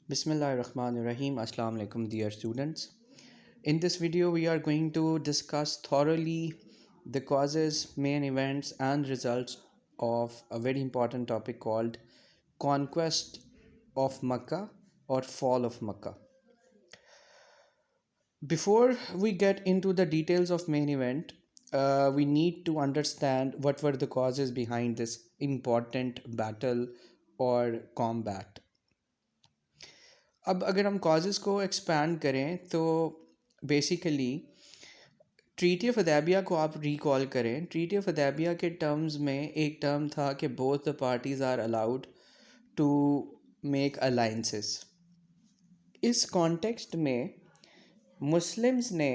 Bismillahirrahmanirrahim. Assalamu alaikum, dear students. In this video, we are going to discuss thoroughly the causes, main events, and results of a very important topic called Conquest of Makkah or Fall of Makkah. Before we get into the details of main event, we need to understand what were the causes behind this important battle or combat. اب اگر ہم causes کو expand کریں تو basically treaty of حدیبیہ کو آپ recall کریں. Treaty of حدیبیہ کے ٹرمز میں ایک ٹرم تھا کہ both the parties are allowed to make alliances. اس کانٹیکسٹ میں مسلمز نے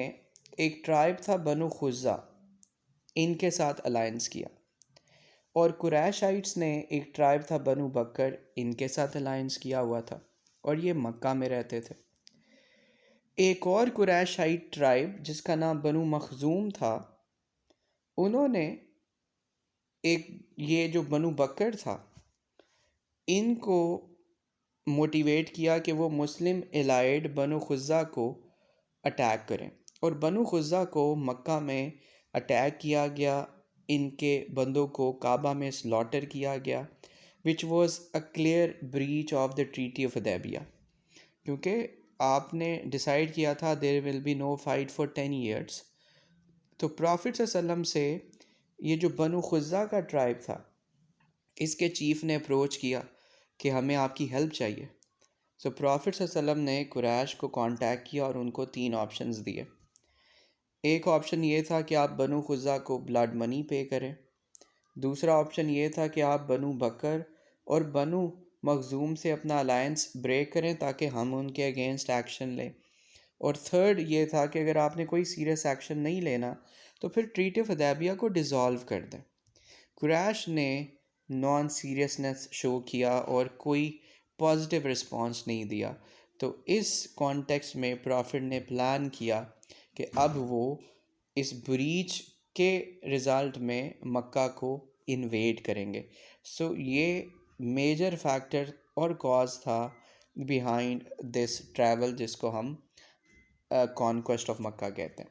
ایک ٹرائب تھا بنو خزا، ان کے ساتھ الائنس کیا، اور قریشائٹس نے ایک ٹرائب تھا بنو بکر، ان کے ساتھ الائنس کیا ہوا تھا، اور یہ مکہ میں رہتے تھے. ایک اور قریشائٹ ٹرائب جس کا نام بنو مخزوم تھا، انہوں نے یہ جو بنو بکر تھا ان کو موٹیویٹ کیا کہ وہ مسلم الائیڈ بنو خزا کو اٹیک کریں، اور بنو خزا کو مکہ میں اٹیک کیا گیا. ان کے بندوں کو کعبہ میں سلاٹر کیا گیا، which was a clear breach of the Treaty of Hudaybiyah، کیونکہ آپ نے ڈیسائیڈ کیا تھا there will be no fight for 10 years. تو پرافٹ صلی اللہ علیہ وسلم سے یہ جو بنو خزا کا ٹرائب تھا، اس کے چیف نے اپروچ کیا کہ ہمیں آپ کی ہیلپ چاہیے. سو پرافٹ صلی اللہ علیہ وسلم نے قریش کو کانٹیکٹ کیا اور ان کو 3 آپشنز دیے. ایک آپشن یہ تھا کہ آپ بنو خزا کو بلڈ منی پے کریں. دوسرا آپشن یہ تھا کہ آپ بنو بکر اور بنو مخزوم سے اپنا الائنس بریک کریں تاکہ ہم ان کے اگینسٹ ایکشن لیں. اور تھرڈ یہ تھا کہ اگر آپ نے کوئی سیریس ایکشن نہیں لینا تو پھر ٹریٹی آف حدیبیہ کو ڈیزالو کر دیں. قریش نے نان سیریسنس شو کیا اور کوئی پازیٹیو رسپانس نہیں دیا. تو اس کانٹیکسٹ میں پرافٹ نے پلان کیا کہ اب وہ اس بریچ کے رزلٹ میں مکہ کو انویڈ کریں گے. سو یہ میجر فیکٹر اور کاز تھا بیہائنڈ دس ٹریول، جس کو ہم کانکویسٹ آف مکہ کہتے ہیں.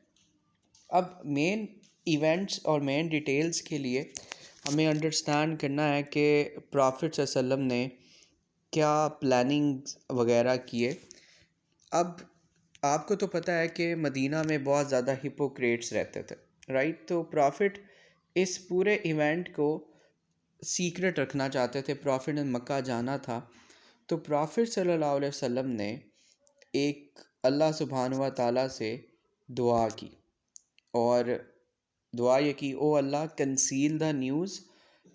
اب مین ایونٹس اور مین ڈیٹیلز کے لیے ہمیں انڈرسٹینڈ کرنا ہے کہ پرافٹ صلی اللہ علیہ وسلم نے کیا پلاننگ وغیرہ کیے. اب آپ کو تو پتہ ہے کہ مدینہ میں بہت زیادہ ہپوکریٹس رہتے تھے، رائٹ؟ تو پرافٹ اس پورے ایونٹ کو سیکرٹ رکھنا چاہتے تھے. پرافٹ نے مکہ جانا تھا، تو پرافٹ صلی اللہ علیہ وسلم نے ایک اللہ سبحانہ و تعالیٰ سے دعا کی، اور دعا یہ کی، O Allah conceal the news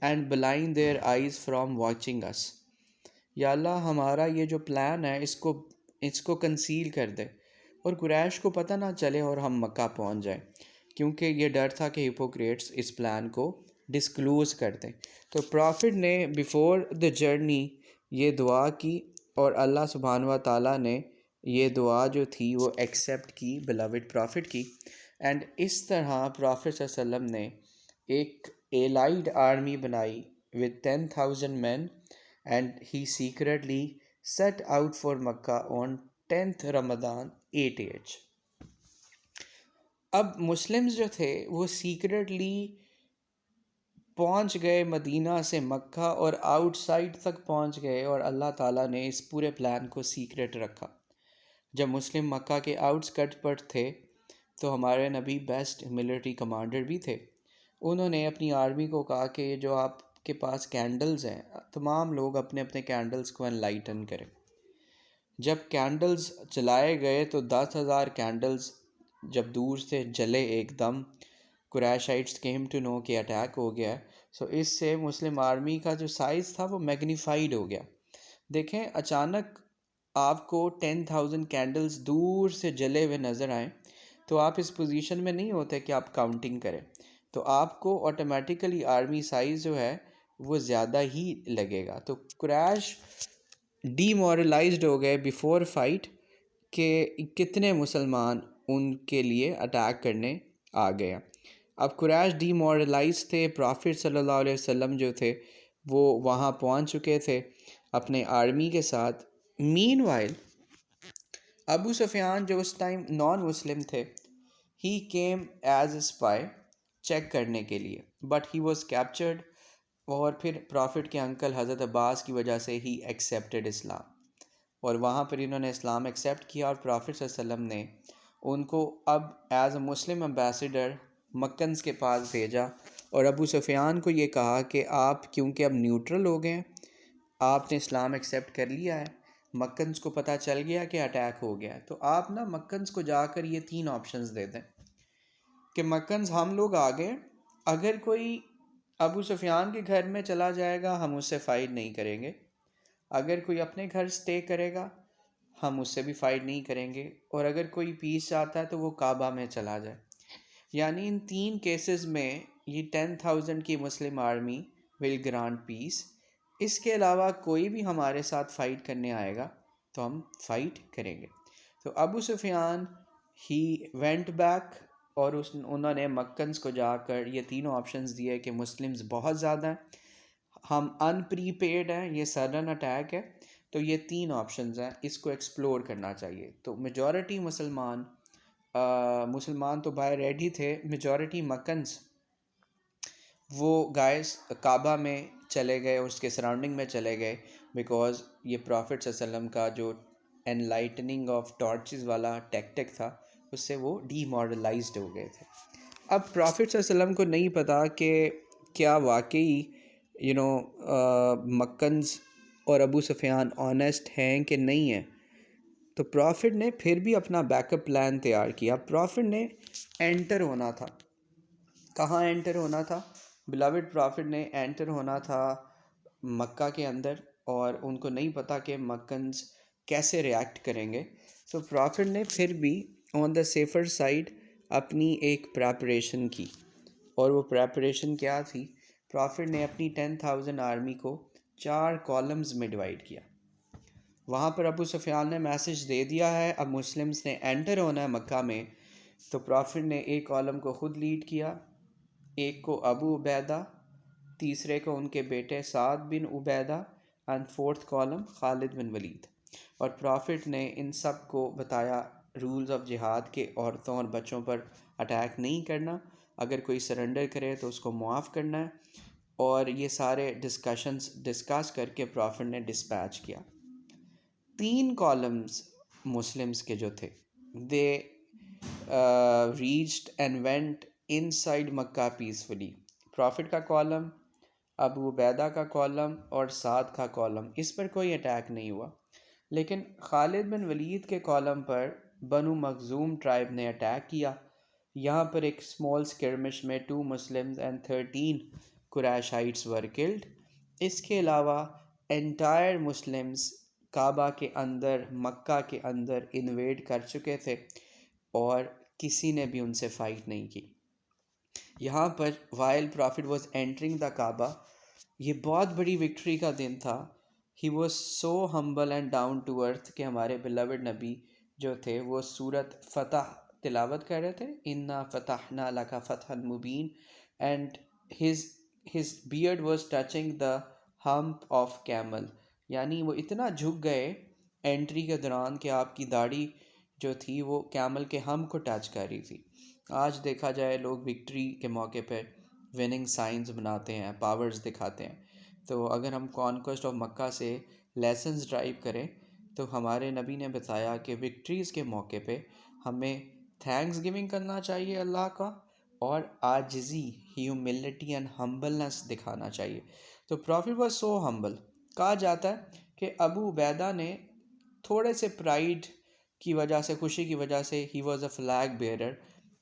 and blind their eyes from watching us. یا اللہ ہمارا یہ جو پلان ہے اس کو کنسیل کر دے اور قریش کو پتہ نہ چلے اور ہم مکہ پہنچ جائیں، کیونکہ یہ ڈر تھا کہ ہپوکریٹس اس پلان کو ڈسکلوز کر دیں. تو پرافٹ نے بیفور دا جرنی یہ دعا کی، اور اللہ سبحانہ و تعالیٰ نے یہ دعا جو تھی وہ ایکسیپٹ کی بلاوڈ پرافٹ کی. اینڈ اس طرح پرافٹ صلی اللہ علیہ وسلم نے ایک ایلائیڈ آرمی بنائی with 10,000 men and he secretly set out for Makkah on 10th Ramadan 8 اب مسلمز جو تھے وہ سیکرٹلی پہنچ گئے مدینہ سے مکہ، اور آؤٹ سائڈ تک پہنچ گئے، اور اللہ تعالیٰ نے اس پورے پلان کو سیکرٹ رکھا. جب مسلم مکہ کے آؤٹس کٹ پر تھے تو ہمارے نبی بیسٹ ملٹری کمانڈر بھی تھے. انہوں نے اپنی آرمی کو کہا کہ جو آپ کے پاس کینڈلز ہیں، تمام لوگ اپنے اپنے کینڈلز کو انلائٹن کریں. جب کینڈلز جلائے گئے تو 10,000 کینڈلز جب دور سے جلے ایک دم، قریشائٹس کیم ٹو نو کہ اٹیک ہو گیا. سو اس سے مسلم آرمی کا جو سائز تھا وہ میگنیفائڈ ہو گیا. دیکھیں، اچانک آپ کو 10,000 کینڈلز دور سے جلے ہوئے نظر آئیں تو آپ اس پوزیشن میں نہیں ہوتے کہ آپ کاؤنٹنگ کریں، تو آپ کو آٹومیٹیکلی آرمی سائز جو ہے وہ زیادہ ہی لگے گا. تو قریش ڈی مورلائزڈ ہو گئے بیفور فائٹ کہ کتنے مسلمان ان کے لیے اٹیک کرنے آ گئے. اب قریش ڈی مورلائز تھے. پرافٹ صلی اللہ علیہ وسلم جو تھے وہ وہاں پہنچ چکے تھے اپنے آرمی کے ساتھ. مین وائل ابو سفیان جو اس ٹائم نان مسلم تھے، he came as a spy check کرنے کے لیے، بٹ ہی واز کیپچرڈ، اور پھر پرافٹ کے انکل حضرت عباس کی وجہ سے ہی ایکسیپٹڈ اسلام، اور وہاں پر انہوں نے اسلام ایکسیپٹ کیا، اور پرافٹ صلی اللہ علیہ وسلم نے ان کو اب ایز اے مسلم امبیسڈر مکنز کے پاس بھیجا، اور ابو سفیان کو یہ کہا کہ آپ کیونکہ اب نیوٹرل ہو گئے ہیں، آپ نے اسلام ایکسیپٹ کر لیا ہے، مکنز کو پتہ چل گیا کہ اٹیک ہو گیا ہے، تو آپ نا مکنز کو جا کر یہ 3 آپشنز دے دیں کہ مکنز ہم لوگ آ گئے، اگر کوئی ابو سفیان کے گھر میں چلا جائے گا ہم اس سے فائٹ نہیں کریں گے، اگر کوئی اپنے گھر سٹے کرے گا ہم اس سے بھی فائٹ نہیں کریں گے، اور اگر کوئی پیس چاہتا ہے تو وہ کعبہ میں چلا جائے۔ یعنی ان 3 کیسز میں یہ 10,000 کی مسلم آرمی ول گرانٹ پیس، اس کے علاوہ کوئی بھی ہمارے ساتھ فائٹ کرنے آئے گا تو ہم فائٹ کریں گے۔ تو ابو سفیان ہی وینٹ بیک، اور انہوں نے مکنز کو جا کر یہ تینوں آپشنز دیے کہ مسلمز بہت زیادہ ہیں، ہم ان پریپیڈ ہیں، یہ سڈن اٹیک ہے، تو یہ 3 آپشنز ہیں، اس کو ایکسپلور کرنا چاہیے۔ تو میجورٹی مسلمان تو بائی ریڈی تھے، میجورٹی مکنز وہ گائز کعبہ میں چلے گئے، اس کے سراؤنڈنگ میں چلے گئے، بیکاز یہ پرافٹ صلی اللہ علیہ وسلم کا جو ان لائٹننگ آف ٹارچز والا ٹیکٹک تھا اس سے وہ ڈی ماڈلائزڈ ہو گئے تھے۔ اب پرافٹ صلی اللہ علیہ وسلم کو نہیں پتا کہ کیا واقعی مکنز اور ابو سفیان آنیسٹ ہیں کہ نہیں ہیں، تو پرافٹ نے پھر بھی اپنا بیک اپ پلان تیار کیا۔ پرافٹ نے انٹر ہونا تھا، کہاں انٹر ہونا تھا؟ بلاوڈ پرافٹ نے انٹر ہونا تھا مکہ کے اندر، اور ان کو نہیں پتا کہ مکنز کیسے ریاکٹ کریں گے، تو پرافٹ نے پھر بھی آن دا سیفر سائڈ اپنی ایک پریپریشن کی، اور وہ پریپریشن کیا تھی؟ پرافٹ نے اپنی 10,000 آرمی کو 4 کالمز میں ڈیوائڈ کیا۔ وہاں پر ابو سفیان نے میسج دے دیا ہے اب مسلمز نے انٹر ہونا ہے مکہ میں، تو پرافٹ نے ایک کالم کو خود لیڈ کیا، ایک کو ابو عبیدہ، تیسرے کو ان کے بیٹے سعد بن عبیدہ، اینڈ 4th کالم خالد بن ولید، اور پرافٹ نے ان سب کو بتایا رولز آف جہاد کے عورتوں اور بچوں پر اٹیک نہیں کرنا، اگر کوئی سرنڈر کرے تو اس کو معاف کرنا ہے، اور یہ سارے ڈسکس کر کے پرافٹ نے ڈسپیچ کیا۔ 3 کالمز مسلمز کے جو تھے they reached and went inside Mecca peacefully. Prophet کا کالم، ابو عبیدہ کا کالم اور سعد کا کالم، اس پر کوئی اٹیک نہیں ہوا، لیکن خالد بن ولید کے کالم پر بنو مخزوم ٹرائب نے اٹیک کیا۔ یہاں پر ایک اسمال سکرمش میں 2 مسلمز اینڈ 13 قریشائٹس ور کلڈ۔ اس کے علاوہ انٹائر مسلمز کعبہ کے اندر، مکہ کے اندر انویڈ کر چکے تھے، اور کسی نے بھی ان سے فائٹ نہیں کی۔ یہاں پر while prophet was entering the Kaaba, یہ بہت بڑی وکٹری کا دن تھا۔ He was so humble and down to earth کہ ہمارے بلوڈ نبی جو تھے وہ سورت فتح تلاوت کر رہے تھے، انا فتحنا لک فتحا مبین، and his beard was touching the hump of camel، یعنی وہ اتنا جھک گئے انٹری کے دوران کہ آپ کی داڑھی جو تھی وہ کیمل کے ہم کو ٹچ کر رہی تھی۔ آج دیکھا جائے لوگ وکٹری کے موقع پہ وننگ سائنز بناتے ہیں، پاورز دکھاتے ہیں، تو اگر ہم کانکوسٹ آف مکہ سے لیسنز ڈرائیو کریں تو ہمارے نبی نے بتایا کہ وکٹریز کے موقع پہ ہمیں تھینکس گیونگ کرنا چاہیے اللہ کا، اور عاجزی، ہیوملٹی اینڈ ہمبلنس دکھانا چاہیے۔ تو پرافٹ واز سو ہمبل، کہا جاتا ہے کہ ابو عبیدہ نے تھوڑے سے پرائیڈ کی وجہ سے، خوشی کی وجہ سے، he was a flag bearer,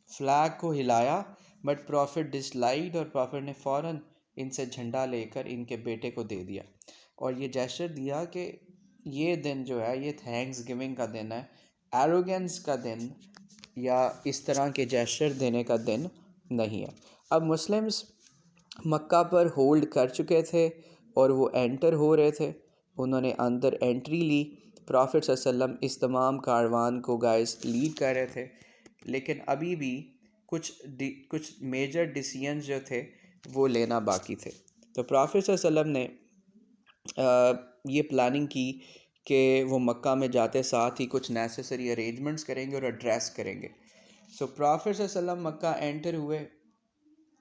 flag کو ہلایا، بٹ پرافٹ ڈس لائکڈ، اور پرافٹ نے فوراً ان سے جھنڈا لے کر ان کے بیٹے کو دے دیا، اور یہ جیسچر دیا کہ یہ دن جو ہے یہ تھینکس گیونگ کا دن ہے، ایروگنس کا دن یا اس طرح کے جیسچر دینے کا دن نہیں ہے۔ اب مسلمز مکہ پر ہولڈ کر چکے تھے اور وہ انٹر ہو رہے تھے، انہوں نے اندر انٹری لی، پرافٹ صلی اللہ علیہ وسلم اس تمام کاروان کو گائز لیڈ کر رہے تھے، لیکن ابھی بھی کچھ میجر ڈیسیژنز جو تھے وہ لینا باقی تھے۔ تو پرافٹ صلی اللہ علیہ وسلم نے یہ پلاننگ کی کہ وہ مکہ میں جاتے ساتھ ہی کچھ نیسیسری ارینجمنٹس کریں گے اور ایڈریس کریں گے. سو پرافٹ صلی اللہ علیہ وسلم مکہ انٹر ہوئے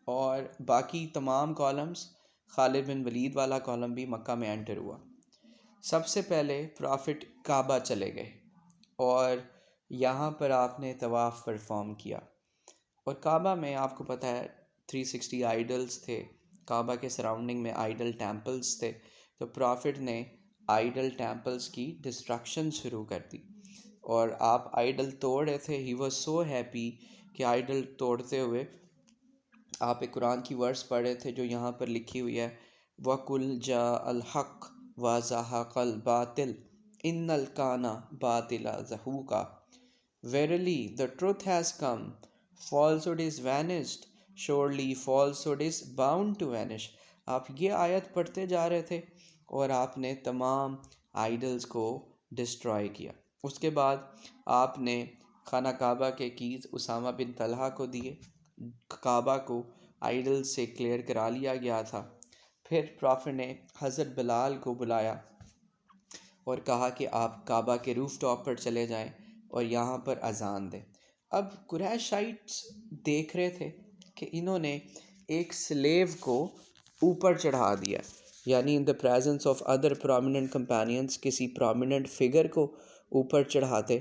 اور باقی تمام کالمز، خالد بن ولید والا کالم بھی مکہ میں انٹر ہوا. سب سے پہلے پرافٹ کعبہ چلے گئے اور یہاں پر آپ نے طواف پرفارم کیا. اور کعبہ میں آپ کو پتہ ہے 360 آئیڈلز تھے، کعبہ کے سراؤنڈنگ میں آئیڈل ٹیمپلز تھے. تو پرافٹ نے آئیڈل ٹیمپلز کی ڈسٹرکشن شروع کر دی اور آپ آئیڈل توڑ رہے تھے. ہی واز سو ہیپی کہ آئیڈل توڑتے ہوئے آپ ایک قرآن کی ورس پڑھ رہے تھے جو یہاں پر لکھی ہوئی ہے، وَقُلْ جَاءَ الْحَقُّ وَزَهَقَ الْبَاطِلُ إِنَّ الْكَانَ بَاطِلًا زَهُوقًا. Verily the truth has come, falsehood is vanished, surely falsehood is bound to vanish. آپ یہ آیت پڑھتے جا رہے تھے اور آپ نے تمام آئیڈلز کو ڈسٹرائے کیا. اس کے بعد آپ نے خانہ کعبہ کے کیز اسامہ بن طلحہ کو دیے. کعبہ کو آئیڈل سے کلیئر کرا لیا گیا تھا. پھر پرافٹ نے حضرت بلال کو بلایا اور کہا کہ آپ کعبہ کے روف ٹاپ پر چلے جائیں اور یہاں پر اذان دیں. اب قریشائٹس دیکھ رہے تھے کہ انہوں نے ایک سلیو کو اوپر چڑھا دیا، یعنی in the presence of other prominent companions کسی پرومیننٹ فگر کو اوپر چڑھاتے.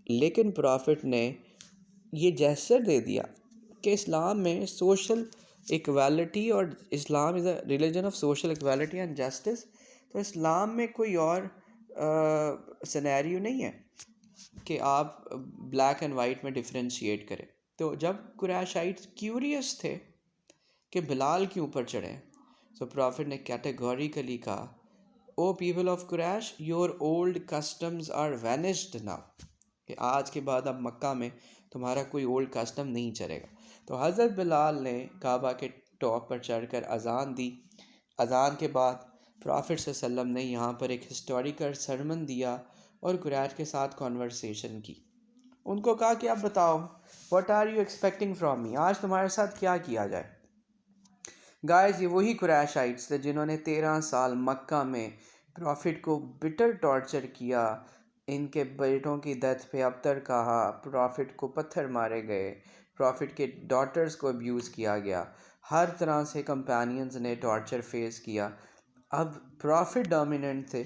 لیکن پرافٹ نے یہ جیسچر دے دیا کہ اسلام میں سوشل ایکویلٹی اور Islam is a religion of social equality and justice. تو اسلام میں کوئی اور سینیریو نہیں ہے کہ آپ بلیک اینڈ وائٹ میں ڈفرینشیٹ کریں. تو جب قریشائٹ کیوریس تھے کہ بلال کیوں اوپر چڑھیں، تو پرافٹ نے کیٹیگوریکلی کہا، O people of Quraish, your old customs are vanished now, کہ آج کے بعد اب مکہ میں تمہارا کوئی اولڈ کسٹم نہیں چلے گا. تو حضرت بلال نے کعبہ کے ٹاپ پر چڑھ کر اذان دی. اذان کے بعد پرافٹ صلی اللہ علیہ وسلم نے یہاں پر ایک ہسٹوریکل سرمن دیا اور قریش کے ساتھ کنورسیشن کی. ان کو کہا کہ اب بتاؤ، what are you expecting from me, آج تمہارے ساتھ کیا کیا جائے. گائز یہ وہی قریشائٹس تھے جنہوں نے 13 سال مکہ میں پرافٹ کو بٹر ٹارچر کیا. ان کے بیٹوں کی ڈیتھ پہ ابتر کہا، پرافٹ کو پتھر مارے گئے، پرافٹ کے ڈاٹرز کو ابیوز کیا گیا، ہر طرح سے کمپینینز نے ٹارچر فیس کیا. اب پرافٹ ڈومیننٹ تھے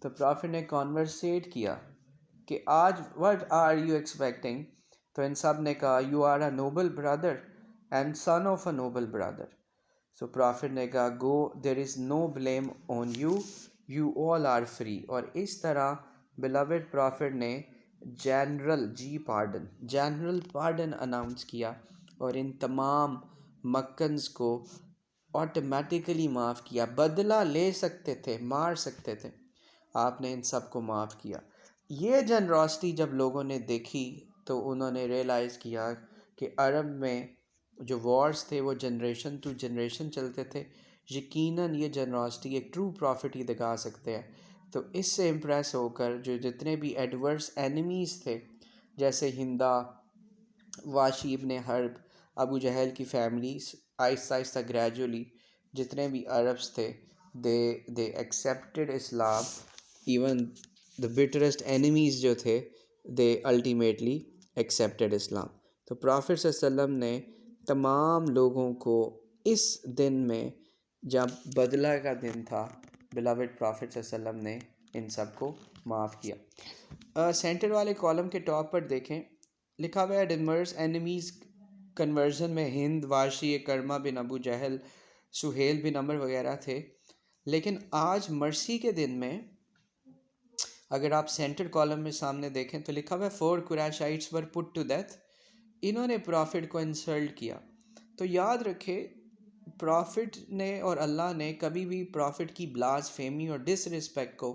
تو پرافٹ نے کانورسیٹ کیا کہ آج what are you expecting. تو ان سب نے کہا you are a noble brother and son of a noble brother. So prophet نے کہا go, there is no blame on you, you all are free. اور اس طرح beloved پرافٹ نے جنرل پارڈن اناؤنس کیا اور ان تمام مکنز کو آٹومیٹیکلی معاف کیا. بدلہ لے سکتے تھے، مار سکتے تھے، آپ نے ان سب کو معاف کیا. یہ جنراسٹی جب لوگوں نے دیکھی تو انہوں نے ریئلائز کیا کہ عرب میں جو وارز تھے وہ جنریشن ٹو جنریشن چلتے تھے. یقیناً یہ جنراسٹی ایک ٹرو پرافٹ ہی دکھا سکتے ہیں. تو اس سے امپریس ہو کر جو جتنے بھی ایڈورس اینیمیز تھے، جیسے ہندا، واشی ابن حرب، ابو جہل کی فیملیز، آہستہ آہستہ گریجولی جتنے بھی عربس تھے they accepted Islam. Even the bitterest enemies جو تھے دے الٹیمیٹلی ایکسیپٹڈ اسلام. تو پرافٹ صلی اللہ علیہ وسلم نے تمام لوگوں کو اس دن میں جب بدلہ کا دن تھا، بلاوڈ پرافٹ صلی اللہ علیہ وسلم نے ان سب کو معاف کیا. سینٹر والے کالم کے ٹاپ پر دیکھیں لکھا ہوا ہے ڈیمرس اینیمیز کنورژن میں ہند، واشی کرما بن ابو جہل، سہیل بن عمر وغیرہ تھے. لیکن آج مرسی کے دن میں اگر آپ سینٹر کالم میں سامنے دیکھیں تو لکھا ہوا ہے 4 قریشائٹس ور پٹ ٹو ڈیتھ. انہوں نے پرافٹ کو انسلٹ کیا. تو یاد رکھے پرافٹ نے اور اللہ نے کبھی بھی پرافٹ کی بلاسفیمی اور ڈس رسپیکٹ کو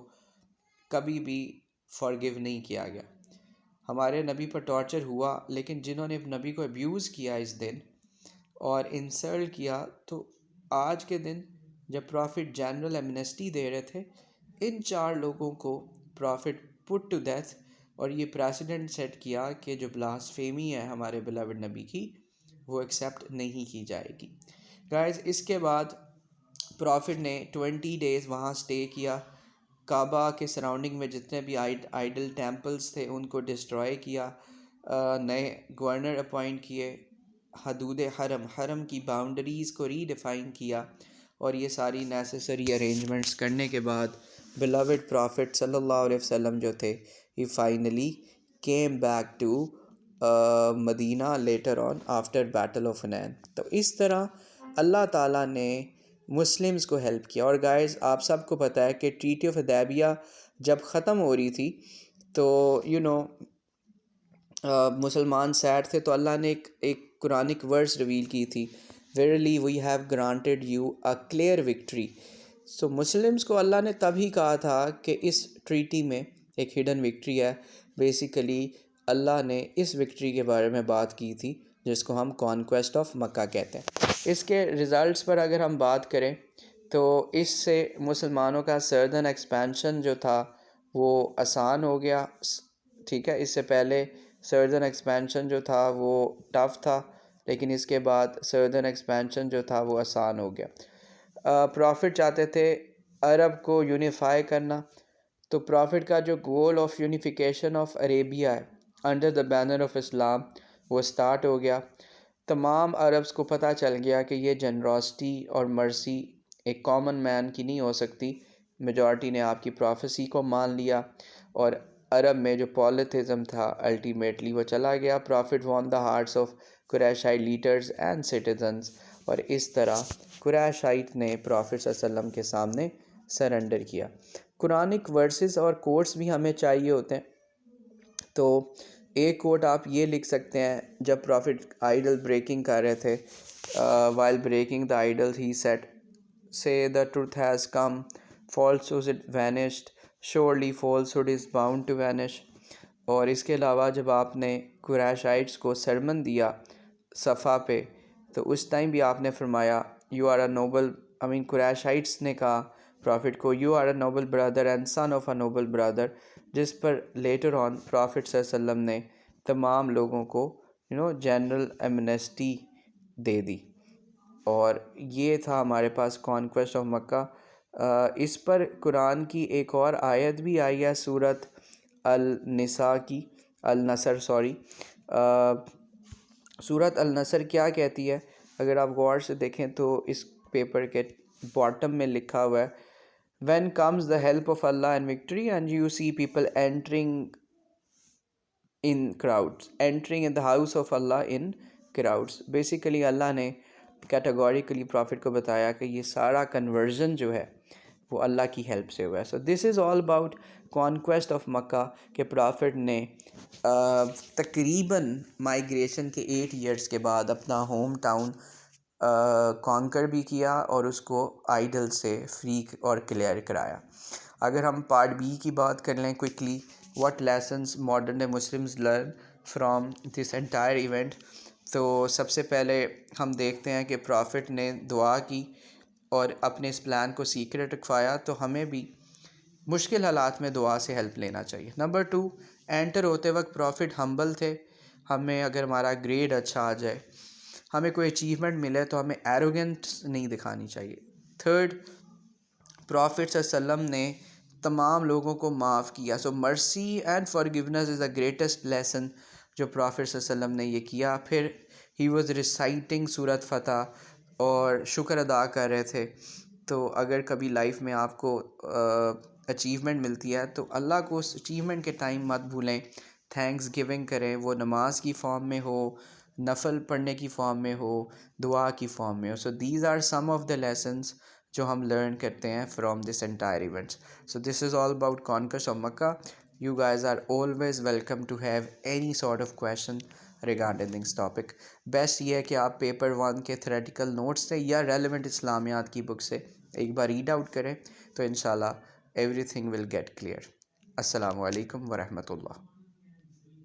کبھی بھی فارگیو نہیں کیا گیا. ہمارے نبی پر ٹارچر ہوا، لیکن جنہوں نے نبی کو ابیوز کیا اس دن اور انسلٹ کیا، تو آج کے دن جب پرافٹ جنرل ایمنسٹی دے رہے تھے، ان 4 لوگوں کو پرافٹ پٹ ٹو ڈیتھ اور یہ پریسیڈنٹ سیٹ کیا کہ جو بلاسفیمی ہے ہمارے بلاوڈ نبی کی وہ ایکسیپٹ نہیں کی جائے گی. گائز اس کے بعد پرافٹ نے 20 days وہاں سٹے کیا کعبہ کے سراؤنڈنگ میں جتنے بھی آئیڈل ٹیمپلز تھے ان کو ڈسٹرائے کیا، نئے گورنر اپوائنٹ کیے، حدود حرم کی باؤنڈریز کو ری ڈیفائن کیا، اور یہ ساری نیسیسری ارینجمنٹس کرنے کے بعد بلاوڈ پرافٹ صلی اللہ علیہ وسلم جو تھے he finally came back to Medina later on after battle of Hunain. تو اس طرح اللہ تعالیٰ نے مسلمز کو ہیلپ کیا۔ اور گائز آپ سب کو پتہ ہے کہ ٹریٹی آف حدیبیہ جب ختم ہو رہی تھی تو مسلمان سیڈ تھے، تو اللہ نے ایک قرآنک ورس ریویل کی تھی، verily we have granted you a clear victory. So Muslims کو اللہ نے تبھی کہا تھا کہ اس ٹریٹی میں ایک ہڈن وکٹری ہے۔ بیسیکلی اللہ نے اس وکٹری کے بارے میں بات کی تھی جس کو ہم کانکویسٹ آف مکہ کہتے ہیں۔ اس کے ریزلٹس پر اگر ہم بات کریں تو اس سے مسلمانوں کا سردرن ایکسپینشن جو تھا وہ آسان ہو گیا، ٹھیک ہے۔ اس سے پہلے سردرن ایکسپینشن جو تھا وہ ٹف تھا، لیکن اس کے بعد سردرن ایکسپینشن جو تھا وہ آسان ہو گیا۔ پرافٹ چاہتے تھے عرب کو یونیفائی کرنا، تو پرافٹ کا جو goal of unification of Arabia ہے انڈر دا بینر آف اسلام وہ سٹارٹ ہو گیا۔ تمام عربس کو پتہ چل گیا کہ یہ جنراسٹی اور مرسی ایک کامن مین کی نہیں ہو سکتی۔ میجورٹی نے آپ کی پروفیسی کو مان لیا، اور عرب میں جو پولیتھزم تھا الٹیمیٹلی وہ چلا گیا۔ Prophet won the hearts of Quraishi leaders and citizens, اور اس طرح قریشائٹ نے پرافٹ صلی اللہ علیہ وسلم کے سامنے سرنڈر کیا۔ قرآنک ورسز اور کوٹس بھی ہمیں چاہیے ہوتے ہیں، تو ایک کوٹ آپ یہ لکھ سکتے ہیں جب پرافٹ آئیڈل بریکنگ کر رہے تھے، while breaking the idols he said, say the truth has come, falsehood is vanished, surely falsehood is bound to vanish۔ اور اس کے علاوہ جب آپ نے قریشائٹس کو سرمن دیا صفا پہ، تو اس ٹائم بھی آپ نے فرمایا you are a noble, Quraishites نے کہا پرافٹ کو you are a noble brother and son of a noble brother, جس پر لیٹر آن پرافٹ صلی اللہ علیہ وسلم نے تمام لوگوں کو جنرل ایمنیسٹی دے دی۔ اور یہ تھا ہمارے پاس کانکویسٹ آف مکہ۔ اس پر قرآن کی ایک اور آیت بھی آئی ہے سورۃ النصر سورۃ النصر کیا کہتی ہے؟ اگر آپ غور سے دیکھیں تو اس پیپر کے باٹم میں لکھا ہوا ہے when comes the help of Allah and victory and you see people entering in crowds, entering in the house of Allah in crowds۔ Basically Allah نے کیٹیگوریکلی پرافٹ کو بتایا کہ یہ سارا کنورژن جو ہے وہ اللہ کی ہیلپ سے ہوا ہے۔ سو this is all about conquest of مکہ، کہ پرافٹ نے تقریباً مائیگریشن کے 8 ایئرس کے بعد اپنا ہوم ٹاؤن کانکر بھی کیا اور اس کو آئیڈل سے فری اور کلیئر کرایا۔ اگر ہم پارٹ بی کی بات کر لیں quickly, what lessons modern day Muslims learn from this entire event, تو سب سے پہلے ہم دیکھتے ہیں کہ پرافٹ نے دعا کی اور اپنے اس پلان کو سیکرٹ رکھوایا، تو ہمیں بھی مشکل حالات میں دعا سے ہیلپ لینا چاہیے۔ نمبر 2، انٹر ہوتے وقت پرافٹ ہمبل تھے۔ ہمیں اگر ہمارا گریڈ اچھا آ جائے، ہمیں کوئی اچیومنٹ ملے، تو ہمیں ایروگنٹ نہیں دکھانی چاہیے۔ 3، پرافٹ صلی اللہ علیہ وسلم نے تمام لوگوں کو معاف کیا۔ So mercy and forgiveness is the greatest lesson جو پرافٹ صلی اللہ علیہ وسلم نے یہ کیا۔ پھر ہی واز ریسائٹنگ سورۃ فتح اور شکر ادا کر رہے تھے۔ تو اگر کبھی لائف میں آپ کو اچیومنٹ ملتی ہے تو اللہ کو اس اچیومنٹ کے ٹائم مت بھولیں، تھینکس گیونگ کریں، وہ نماز کی فارم میں ہو، نفل پڑھنے کی فارم میں ہو، دعا کی فارم میں ہو۔ So these are some of the lessons جو ہم لرن کرتے ہیں from this entire events. So this is all about conquest of Mecca. You guys are always welcome to have any sort of question regarding this topic۔ Best یہ ہے کہ آپ paper 1 کے theoretical notice سے یا relevant اسلامیات کی بک سے ایک بار ریڈ آؤٹ کریں، تو انشاءاللہ everything will get clear. السلام علیکم ورحمۃ اللہ۔